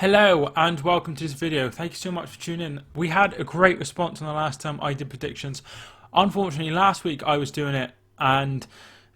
Hello and welcome to this video. Thank you so much for tuning in. We had a great response on the last time I did predictions. Unfortunately, last week I was doing it and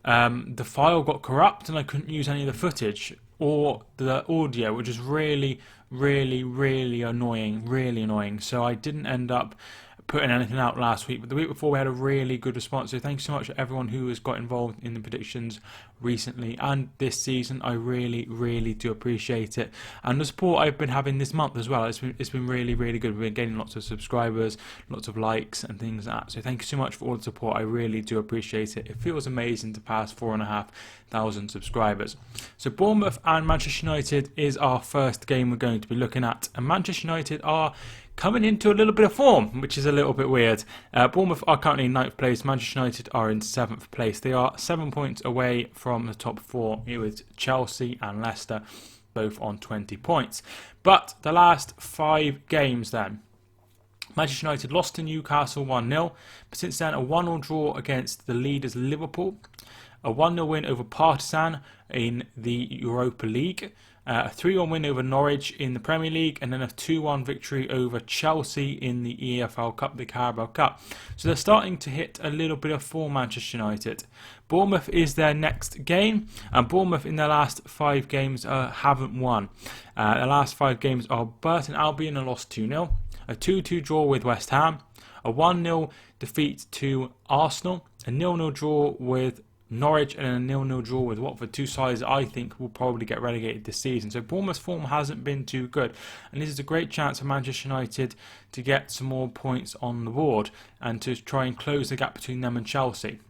the file got corrupt and I couldn't use any of the footage or the audio, which is really annoying. So I didn't end up putting anything out last week, but the week before we had a really good response. So thanks so much to everyone who has got involved in the predictions recently and this season. I really do appreciate it, and the support I've been having this month as well. It's been really good. We've been getting lots of subscribers, lots of likes and things like that. So thank you so much for all the support. I really do appreciate it. It feels amazing to pass 4,500 subscribers. So Bournemouth and Manchester United is our first game we're going to be looking at, and Manchester United are coming into a little bit of form, which is a little bit weird. Bournemouth are currently in 9th place. Manchester United are in 7th place. They are 7 points away from the top 4 with Chelsea and Leicester both on 20 points. But the last 5 games then, Manchester United lost to Newcastle 1-0, but since then a 1-1 draw against the leaders Liverpool, a 1-0 win over Partizan in the Europa League, a 3-1 win over Norwich in the Premier League, and then a 2-1 victory over Chelsea in the EFL Cup, the Carabao Cup. So they're starting to hit a little bit of form, Manchester United. Bournemouth is their next game, and Bournemouth in their last 5 games haven't won. Their last 5 games are Burton Albion and lost 2-0, a 2-2 draw with West Ham, a 1-0 defeat to Arsenal, a 0-0 draw with Norwich, and a 0-0 draw with Watford. Two sides I think will probably get relegated this season. So Bournemouth's form hasn't been too good, and this is a great chance for Manchester United to get some more points on the board and to try and close the gap between them and Chelsea.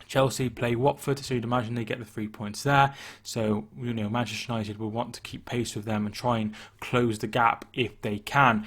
Chelsea play Watford, so you'd imagine they get the 3 points there. So, Manchester United will want to keep pace with them and try and close the gap if they can.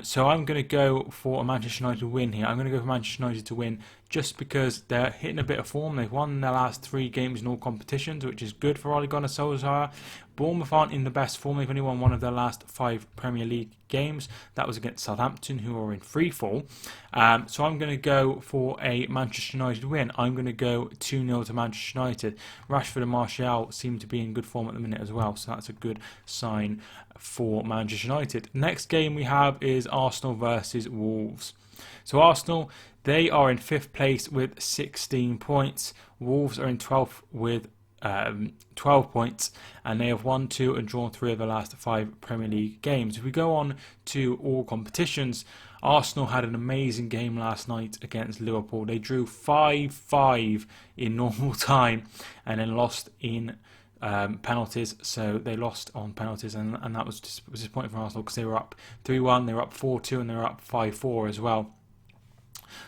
So I'm going to go for a Manchester United win here. I'm going to go for Manchester United to win just because they're hitting a bit of form. They've won their last 3 games in all competitions, which is good for Ole Gunnar Solskjaer. Bournemouth aren't in the best form. They've only won one of their last 5 Premier League games. That was against Southampton, who are in free fall. So I'm going to go for a Manchester United win. I'm going to go 2-0 to Manchester United. Rashford and Martial seem to be in good form at the minute as well, so that's a good sign for Manchester United. Next game we have is Arsenal versus Wolves. So Arsenal, they are in 5th place with 16 points. Wolves are in 12th with 12 points, and they have won 2 and drawn 3 of the last 5 Premier League games. If we go on to all competitions, Arsenal had an amazing game last night against Liverpool. They drew 5-5 in normal time and then lost in penalties. So they lost on penalties, and that was disappointing for Arsenal because they were up 3-1, they were up 4-2, and they were up 5-4 as well.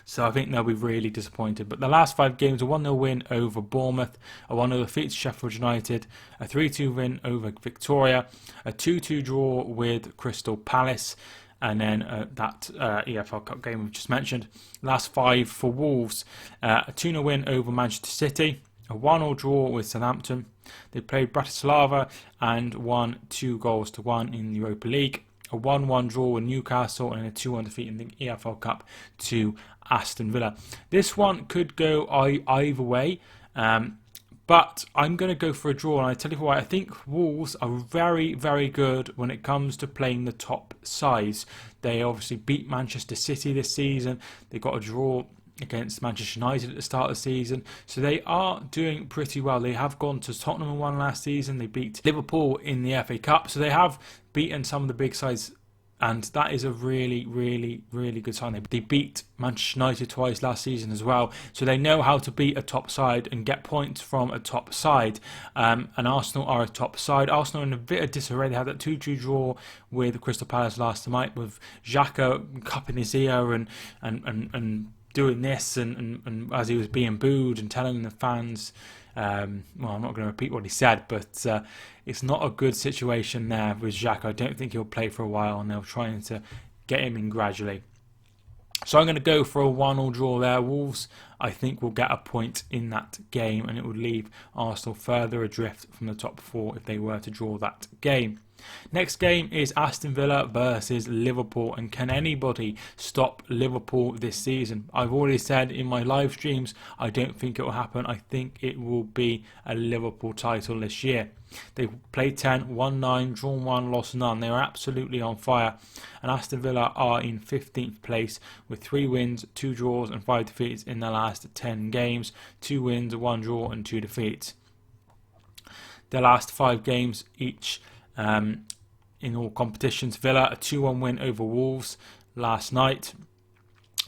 So I think they'll be really disappointed. But the last 5 games, a 1-0 win over Bournemouth, a 1-0 defeat to Sheffield United, a 3-2 win over Victoria, a 2-2 draw with Crystal Palace, and then that EFL Cup game we've just mentioned. Last 5 for Wolves, a 2-0 win over Manchester City, a 1-1 draw with Southampton. They played Bratislava and won 2-1 in the Europa League. A 1-1 draw with Newcastle and a 2-1 defeat in the EFL Cup to Aston Villa. This one could go either way, but I'm going to go for a draw, and I tell you why. I think Wolves are very good when it comes to playing the top sides. They obviously beat Manchester City this season. They got a draw against Manchester United at the start of the season, so they are doing pretty well. They have gone to Tottenham and won last season. They beat Liverpool in the FA Cup, so they have beaten some of the big sides, and that is a really good sign. They beat Manchester United twice last season as well, so they know how to beat a top side and get points from a top side. And Arsenal are a top side. Arsenal are in a bit of disarray. They had that 2-2 draw with Crystal Palace last night, with Xhaka cupping his ear and doing this and as he was being booed and telling the fans, I'm not going to repeat what he said, but it's not a good situation there with Xhaka. I don't think he'll play for a while, and they're trying to get him in gradually. So I'm going to go for a 1-1 draw there. Wolves I think we'll get a point in that game, and it would leave Arsenal further adrift from the top 4 if they were to draw that game. Next game is Aston Villa versus Liverpool, and can anybody stop Liverpool this season? I've already said in my live streams I don't think it will happen. I think it will be a Liverpool title this year. They've played 10, won 9, drawn 1, lost none. They are absolutely on fire, and Aston Villa are in 15th place with 3 wins, 2 draws and 5 defeats in their last 10 games. 2 wins, 1 draw and 2 defeats. Their last 5 games each in all competitions. Villa, a 2-1 win over Wolves last night,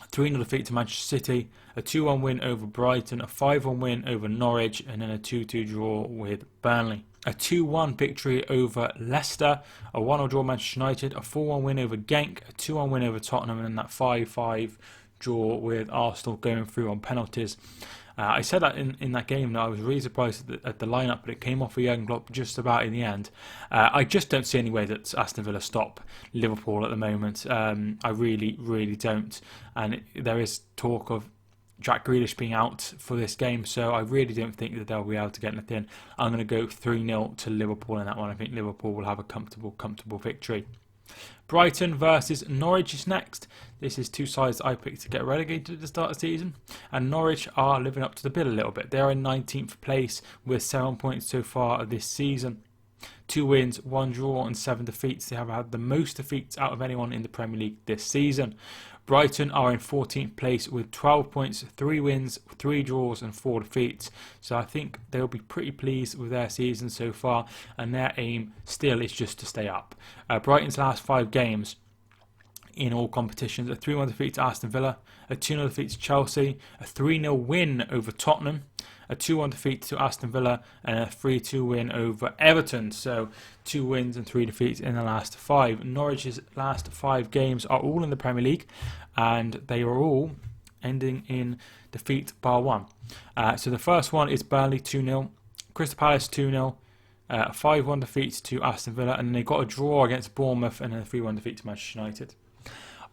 a 3-0 defeat to Manchester City, a 2-1 win over Brighton, a 5-1 win over Norwich, and then a 2-2 draw with Burnley. A 2-1 victory over Leicester, a 1-0 draw Manchester United, a 4-1 win over Genk, a 2-1 win over Tottenham, and then that 5-5 draw with Arsenal going through on penalties. I said that in that game that I was really surprised at the lineup, but it came off a young block just about in the end. I just don't see any way that Aston Villa stop Liverpool at the moment. I really, really don't. And there is talk of Jack Grealish being out for this game, so I really don't think that they'll be able to get anything. I'm going to go 3-0 to Liverpool in that one. I think Liverpool will have a comfortable victory. Brighton versus Norwich is next. This is 2 sides I picked to get relegated at the start of the season, and Norwich are living up to the bill a little bit. They're in 19th place with 7 points so far this season. 2 wins, 1 draw and 7 defeats. They have had the most defeats out of anyone in the Premier League this season. Brighton are in 14th place with 12 points, 3 wins, 3 draws and 4 defeats. So I think they'll be pretty pleased with their season so far, and their aim still is just to stay up. Brighton's last 5 games in all competitions: a 3-1 defeat to Aston Villa, a 2-0 defeat to Chelsea, a 3-0 win over Tottenham, a 2-1 defeat to Aston Villa, and a 3-2 win over Everton. So 2 wins and 3 defeats in the last 5. Norwich's last 5 games are all in the Premier League, and they are all ending in defeat bar 1. So the first one is Burnley 2-0, Crystal Palace 2-0, a 5-1 defeat to Aston Villa, and then they got a draw against Bournemouth, and then a 3-1 defeat to Manchester United.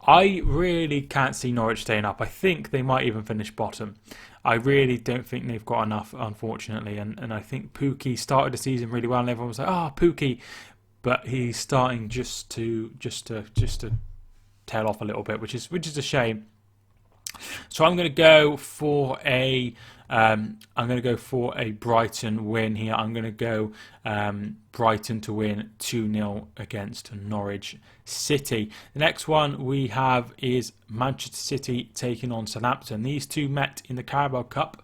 I really can't see Norwich staying up. I think they might even finish bottom. I really don't think they've got enough, unfortunately. And I think Pukki started the season really well, and everyone was like, "Oh, Pukki," but he's starting just to tail off a little bit, which is a shame. So I'm going to go for a Brighton win here. I'm going to go Brighton to win 2-0 against Norwich City. The next one we have is Manchester City taking on Southampton. These two met in the Carabao Cup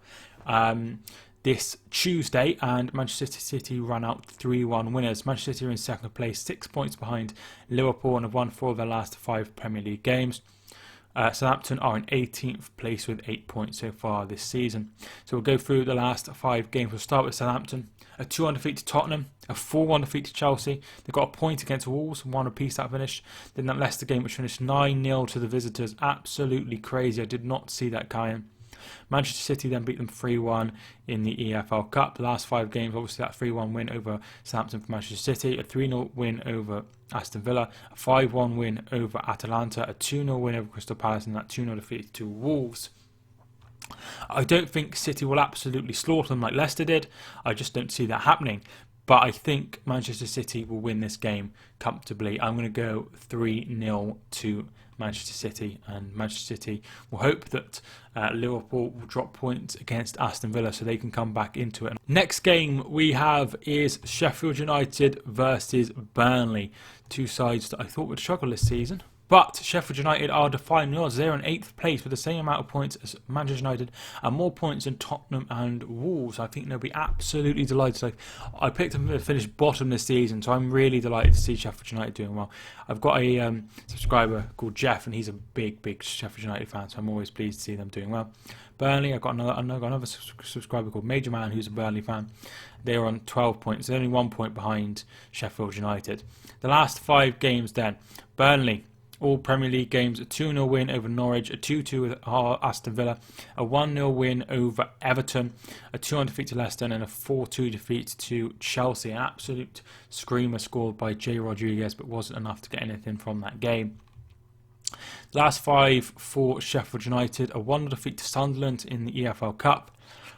this Tuesday, and Manchester City ran out 3-1 winners. Manchester City are in second place, 6 points behind Liverpool, and have won 4 of their last 5 Premier League games. Southampton are in 18th place with 8 points so far this season. So we'll go through the last 5 games. We'll start with Southampton. A 2-1 defeat to Tottenham, a 4-1 defeat to Chelsea. They got a point against Wolves, 1 apiece that finished. Then that Leicester game, which finished 9-0 to the visitors. Absolutely crazy. I did not see that coming. Manchester City then beat them 3-1 in the EFL Cup. The last 5 games, obviously that 3-1 win over Southampton for Manchester City, a 3-0 win over Aston Villa, a 5-1 win over Atalanta, a 2-0 win over Crystal Palace, and that 2-0 defeat to Wolves. I don't think City will absolutely slaughter them like Leicester did. I just don't see that happening. But I think Manchester City will win this game comfortably. I'm going to go 3-0 to Manchester City, and Manchester City will hope that Liverpool will drop points against Aston Villa so they can come back into it. Next game we have is Sheffield United versus Burnley. 2 sides that I thought would struggle this season. But Sheffield United are defying the odds. They're in 8th place with the same amount of points as Manchester United and more points than Tottenham and Wolves. I think they'll be absolutely delighted. So I picked them to finish bottom this season, so I'm really delighted to see Sheffield United doing well. I've got a subscriber called Jeff, and he's a big Sheffield United fan, so I'm always pleased to see them doing well. Burnley, I've got another subscriber called Major Man, who's a Burnley fan. They are on 12 points. They're only 1 point behind Sheffield United. The last 5 games then. Burnley, all Premier League games, a 2-0 win over Norwich, a 2-2 with Aston Villa, a 1-0 win over Everton, a 2-1 defeat to Leicester, and a 4-2 defeat to Chelsea. An absolute screamer scored by Jay Rodriguez, but wasn't enough to get anything from that game. Last 5 for Sheffield United: a 1-0 defeat to Sunderland in the EFL Cup,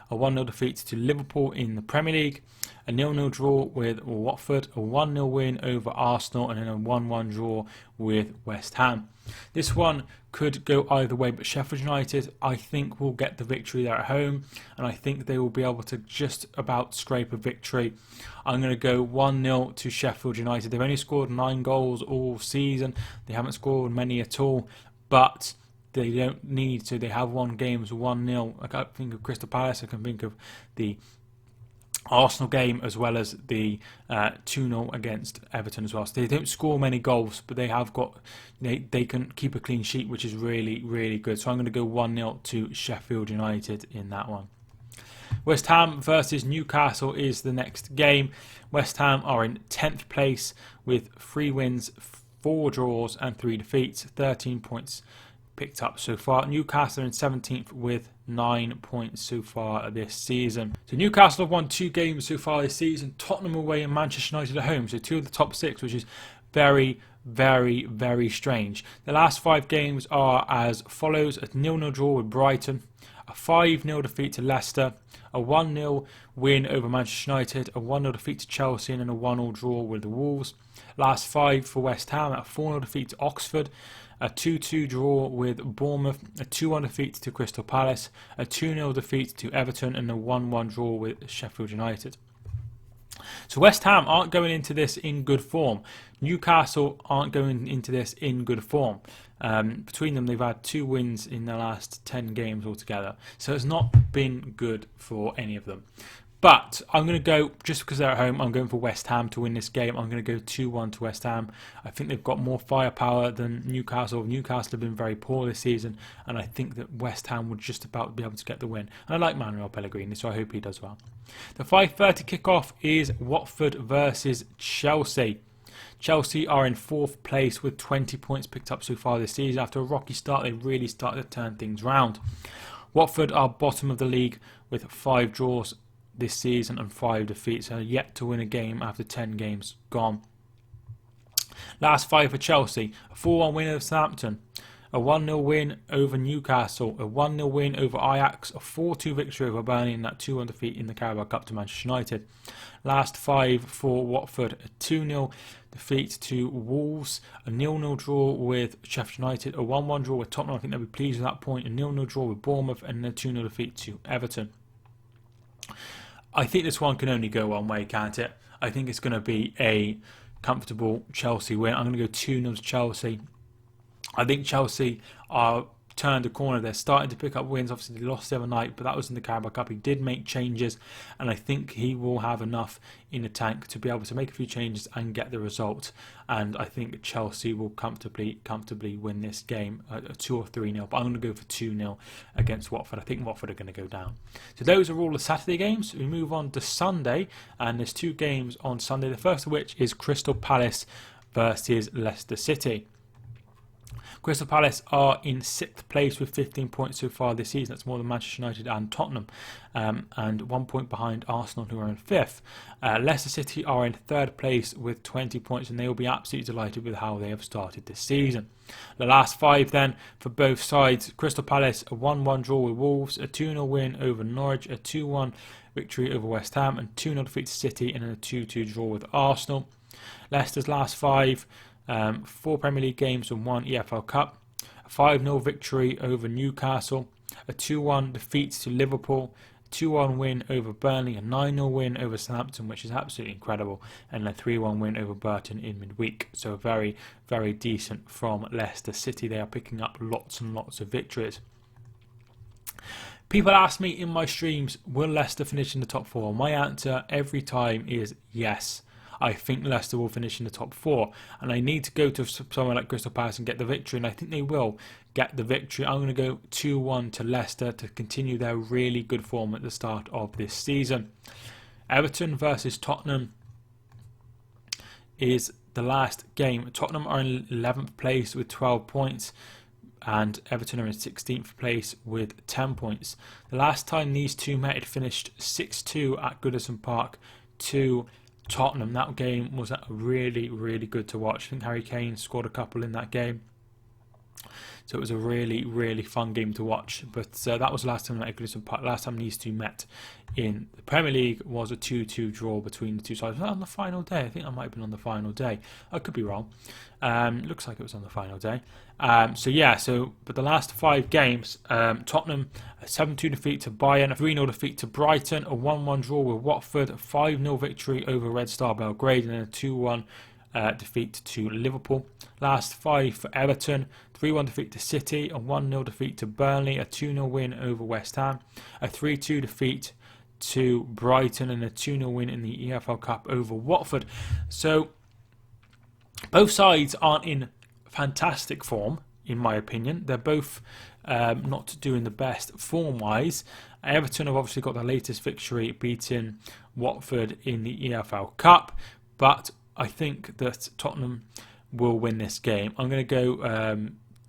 a 1-0 defeat to Liverpool in the Premier League, a 0-0 draw with Watford, a 1-0 win over Arsenal, and then a 1-1 draw with West Ham. This one could go either way, but Sheffield United, I think, will get the victory there at home, and I think they will be able to just about scrape a victory. I'm going to go 1-0 to Sheffield United. They've only scored 9 goals all season. They haven't scored many at all, but they don't need to. They have won games 1-0. I can think of Crystal Palace. I can think of the Arsenal game, as well as the 2-0 against Everton as well. So they don't score many goals, but they have got, they can keep a clean sheet, which is really, really good. So I'm going to go 1-0 to Sheffield United in that one. West Ham versus Newcastle is the next game. West Ham are in 10th place with 3 wins, 4 draws and 3 defeats, 13 points picked up so far. Newcastle are in 17th with 9 points so far this season. So Newcastle have won 2 games so far this season: Tottenham away and Manchester United at home. So 2 of the top 6, which is very, very, very strange. The last 5 games are as follows: a 0-0 draw with Brighton, a 5-0 defeat to Leicester, a 1-0 win over Manchester United, a 1-0 defeat to Chelsea, and then a 1-1 draw with the Wolves. Last 5 for West Ham: a 4-0 defeat to Oxford, a 2-2 draw with Bournemouth, a 2-1 defeat to Crystal Palace, a 2-0 defeat to Everton, and a 1-1 draw with Sheffield United. So West Ham aren't going into this in good form. Newcastle aren't going into this in good form. Between them, they've had 2 wins in their last 10 games altogether. So it's not been good for any of them. But I'm going to go, just because they're at home, I'm going for West Ham to win this game. I'm going to go 2-1 to West Ham. I think they've got more firepower than Newcastle. Newcastle have been very poor this season, and I think that West Ham would just about be able to get the win. And I like Manuel Pellegrini, so I hope he does well. The 5:30 kickoff is Watford versus Chelsea. Chelsea are in 4th place with 20 points picked up so far this season. After a rocky start, they really started to turn things round. Watford are bottom of the league with 5 draws this season and 5 defeats, and are yet to win a game after 10 games gone. Last 5 for Chelsea: a 4-1 win over Southampton, a 1-0 win over Newcastle, a 1-0 win over Ajax, a 4-2 victory over Burnley, and that 2-1 defeat in the Carabao Cup to Manchester United. Last 5 for Watford: a 2-0 defeat to Wolves, a 0-0 draw with Sheffield United, a 1-1 draw with Tottenham. I think they'll be pleased with that point. A 0-0 draw with Bournemouth, and a 2-0 defeat to Everton. I think this one can only go one way, can't it? I think it's going to be a comfortable Chelsea win. I'm going to go 2-0 to Chelsea. I think Chelsea are turned a corner. They're starting to pick up wins. Obviously, they lost the other night, but that was in the Carabao Cup. He did make changes, and I think he will have enough in the tank to be able to make a few changes and get the result. And I think Chelsea will comfortably win this game, 2 or 3-0. But I'm going to go for 2-0 against Watford. I think Watford are going to go down. So those are all the Saturday games. We move on to Sunday, and there's 2 games on Sunday. The first of which is Crystal Palace versus Leicester City. Crystal Palace are in 6th place with 15 points so far this season. That's more than Manchester United and Tottenham, and 1 point behind Arsenal, who are in 5th. Leicester City are in 3rd place with 20 points, and they will be absolutely delighted with how they have started this season. The last 5 then for both sides: Crystal Palace, a 1-1 draw with Wolves, a 2-0 win over Norwich, a 2-1 victory over West Ham, and 2-0 defeat to City, and then a 2-2 draw with Arsenal. Leicester's last 5: 4 Premier League games and 1 EFL Cup, a 5-0 victory over Newcastle, a 2-1 defeat to Liverpool, a 2-1 win over Burnley, a 9-0 win over Southampton, which is absolutely incredible, and a 3-1 win over Burton in midweek. So very, very decent from Leicester City. They are picking up lots and lots of victories. People ask me in my streams, will Leicester finish in the top 4? My answer every time is yes. I think Leicester will finish in the top 4, and I need to go to somewhere like Crystal Palace and get the victory, and I think they will get the victory. I'm going to go 2-1 to Leicester to continue their really good form at the start of this season. Everton versus Tottenham is the last game. Tottenham are in 11th place with 12 points, and Everton are in 16th place with 10 points. The last time these two met, it finished 6-2 at Goodison Park to Tottenham. That game was really, really good to watch. I think Harry Kane scored a couple in that game. So it was a really, really fun game to watch. But that was the last time that Goodison Park, last time these two met in the Premier League, was a 2-2 draw between the two sides. Was that on the final day? I think that might have been on the final day. I could be wrong. Looks like it was on the final day. But the last 5 games, Tottenham, a 7-2 defeat to Bayern, a 3-0 defeat to Brighton, a 1-1 draw with Watford, a 5-0 victory over Red Star Belgrade, and a 2-1 defeat to Liverpool. Last 5 for Everton, 3-1 defeat to City, a 1-0 defeat to Burnley, a 2-0 win over West Ham, a 3-2 defeat to Brighton, and a 2-0 win in the EFL Cup over Watford. So both sides aren't in fantastic form, in my opinion. They're both not doing the best form-wise. Everton have obviously got their latest victory, beating Watford in the EFL Cup, but I think that Tottenham will win this game. I'm going to go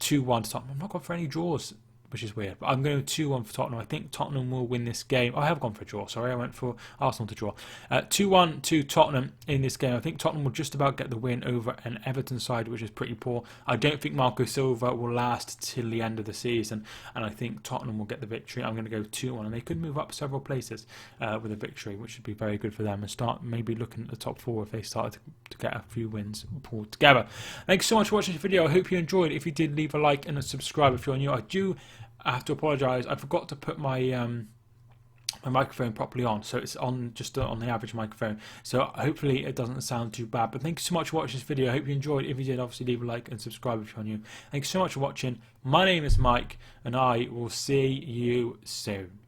2-1 to Tottenham. I'm not going for any draws, which is weird, but I'm going 2-1 for Tottenham. I think Tottenham will win this game. I have gone for a draw, sorry. I went for Arsenal to draw. 2-1 to Tottenham in this game. I think Tottenham will just about get the win over an Everton side, which is pretty poor. I don't think Marco Silva will last till the end of the season, and I think Tottenham will get the victory. I'm going to go 2-1, and they could move up several places with a victory, which would be very good for them, and start maybe looking at the top 4 if they started to get a few wins pulled together. Thanks so much for watching this video. I hope you enjoyed. If you did, leave a like and a subscribe if you're new. I have to apologise. I forgot to put my my microphone properly on, so it's on just on the average microphone. So hopefully it doesn't sound too bad. But thank you so much for watching this video. I hope you enjoyed. If you did, obviously leave a like and subscribe if you're new. Thank you so much for watching. My name is Mike, and I will see you soon.